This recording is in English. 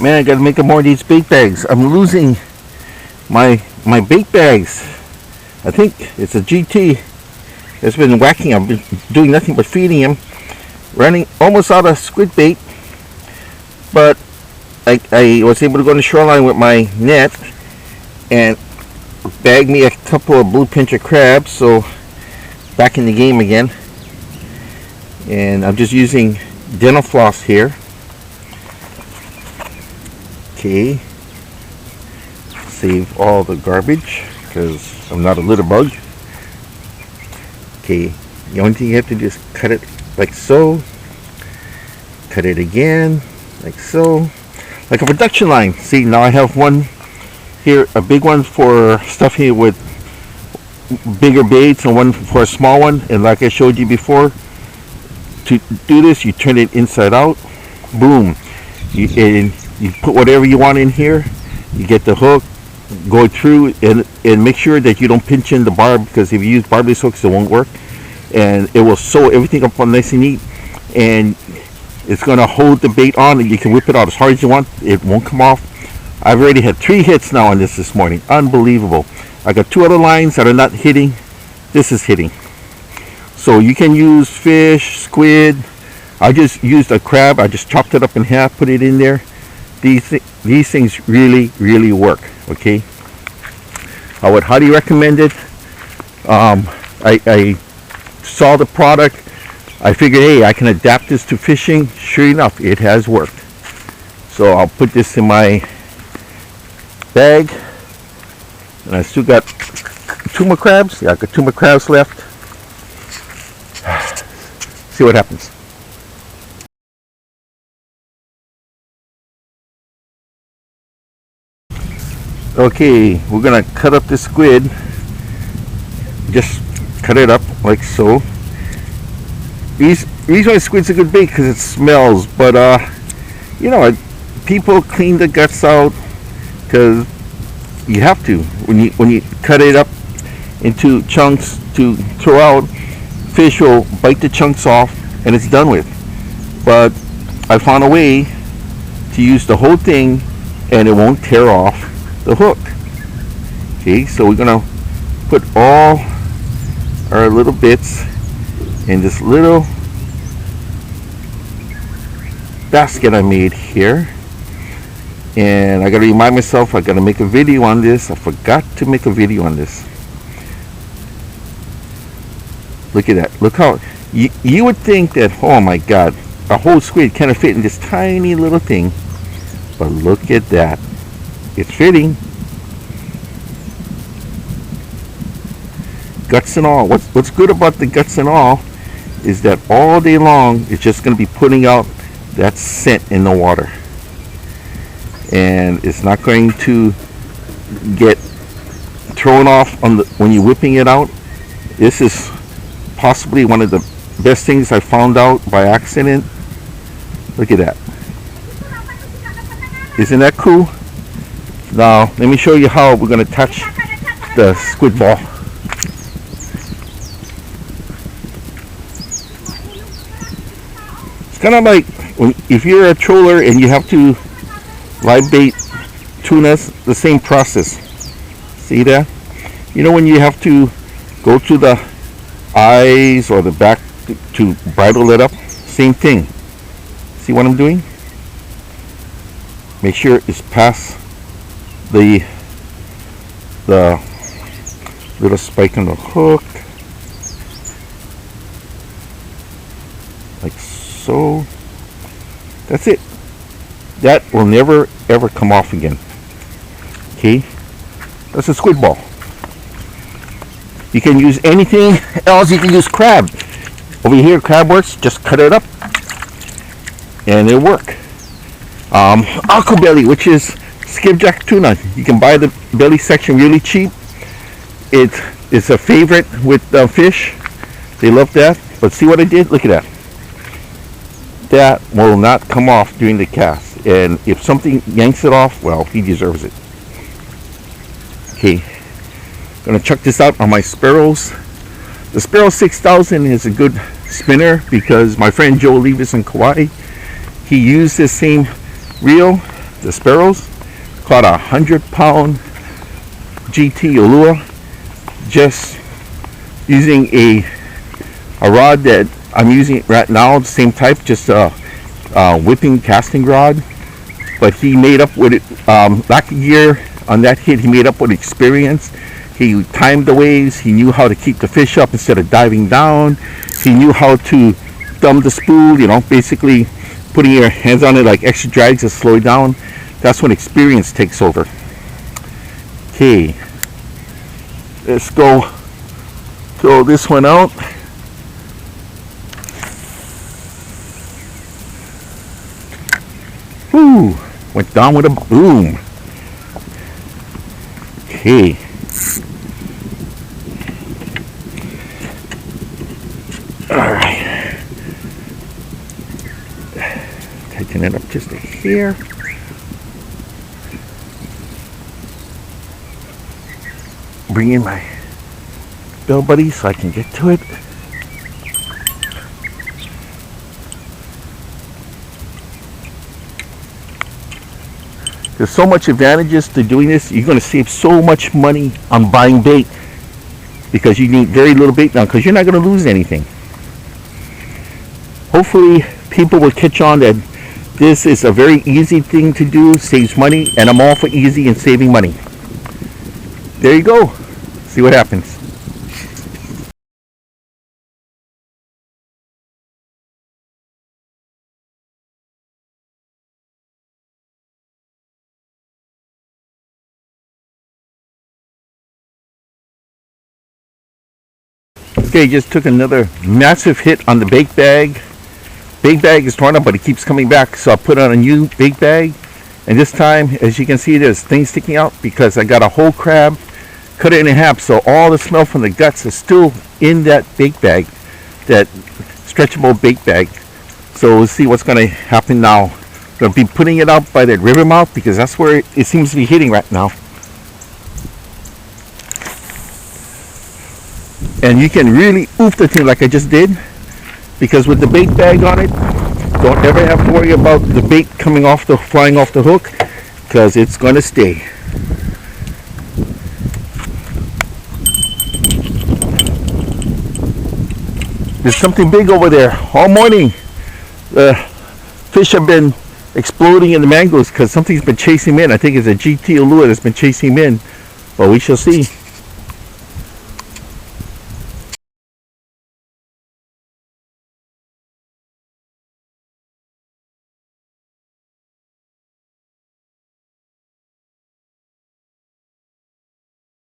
Man, I gotta make more of these bait bags. I'm losing my bait bags. I think it's a GT. It's been whacking. I've been doing nothing but feeding him. Running almost out of squid bait. But I was able to go on the shoreline with my net and bag me a couple of blue pincher crabs. So back in the game again. And I'm just using dental floss here. Okay, save all the garbage because I'm not a litter bug. Okay, the only thing you have to do is cut it like so, cut it again like so, like a production line. See, now I have one here, a big one for stuff here with bigger baits and one for a small one. And like I showed you before, to do this you turn it inside out, boom, you put whatever you want in here, you get the hook, go through and make sure that you don't pinch in the barb, because if you use barbless hooks it won't work, and it will sew everything up nice and neat, and it's going to hold the bait on, and you can whip it out as hard as you want, it won't come off. I've already had 3 hits now on this morning. Unbelievable. I got 2 other lines that are not hitting. This is hitting. So you can use fish, squid. I just used a crab. I just chopped it up in half, put it in there. These things really work. Okay, I would highly recommend it. I saw the product. I figured, hey, I can adapt this to fishing. Sure enough, it has worked. So I'll put this in my bag, and I still got 2 more crabs. Yeah, I got 2 more crabs left. See what happens. Okay, we're gonna cut up the squid. Just cut it up like so. Reason why squid's a good bait because it smells, but you know, people clean the guts out because you have to when you cut it up into chunks to throw out. Fish will bite the chunks off and it's done with. But I found a way to use the whole thing and it won't tear off the hook. Okay, so we're gonna put all our little bits in this little basket I made here, and I gotta remind myself I gotta make a video on this. I forgot to make a video on this. Look at that. Look how you would think that, oh my god, a whole squid can't fit in this tiny little thing, but look at that. It's fitting. Guts and all. What's good about the guts and all is that all day long it's just going to be putting out that scent in the water, and it's not going to get thrown off on when you're whipping it out. This is possibly one of the best things I found out by accident. Look at that. Isn't that cool? Now let me show you how we're going to attach the squid ball. It's kind of like if you're a troller and you have to live bait tunas, the same process. See that? You know when you have to go to the eyes or the back to bridle it up? Same thing. See what I'm doing? Make sure it's past the little spike on the hook, like so. That's it. That will never ever come off again. Okay, that's a squid ball. You can use anything else. You can use crab. Over here, crab works. Just cut it up and it'll work. Aqua belly, which is skipjack tuna. You can buy the belly section really cheap. It's a favorite with fish. They love that. But see what I did? Look at that. That will not come off during the cast. And if something yanks it off, well, he deserves it. Okay. Gonna chuck this out on my Sparrows. The Sparrow 6000 is a good spinner because my friend Joe Levis in Kauai, he used this same reel the sparrows. Caught a 100-pound GT lure, just using a rod that I'm using right now, the same type, just a whipping casting rod. But he made up with it, lack of gear on that hit. He made up with experience. He timed the waves. He knew how to keep the fish up instead of diving down. He knew how to thumb the spool, basically putting your hands on it like extra drags to slow it down. That's when experience takes over. Okay, let's go throw this one out. Woo, went down with a boom. Okay. Alright. Tighten it up just a hair. Bring in my bill buddy so I can get to it. There's so much advantages to doing this. You're going to save so much money on buying bait because you need very little bait now because you're not going to lose anything. Hopefully people will catch on that this is a very easy thing to do, saves money, and I'm all for easy and saving money. There you go. See what happens. Okay, just took another massive hit on the bait bag. Bait bag is torn up, but it keeps coming back, so I put on a new bait bag. And this time, as you can see, there's things sticking out because I got a whole crab, cut it in half, so all the smell from the guts is still in that bait bag, that stretchable bait bag. So we'll see what's going to happen now. I'm going to be putting it out by that river mouth because that's where it seems to be hitting right now. And you can really oof the thing like I just did, because with the bait bag on it, don't ever have to worry about the bait flying off the hook, because it's going to stay. There's something big over there. All morning, the fish have been exploding in the mangroves because something's been chasing them in. I think it's a GT lure that's been chasing them in, but we shall see.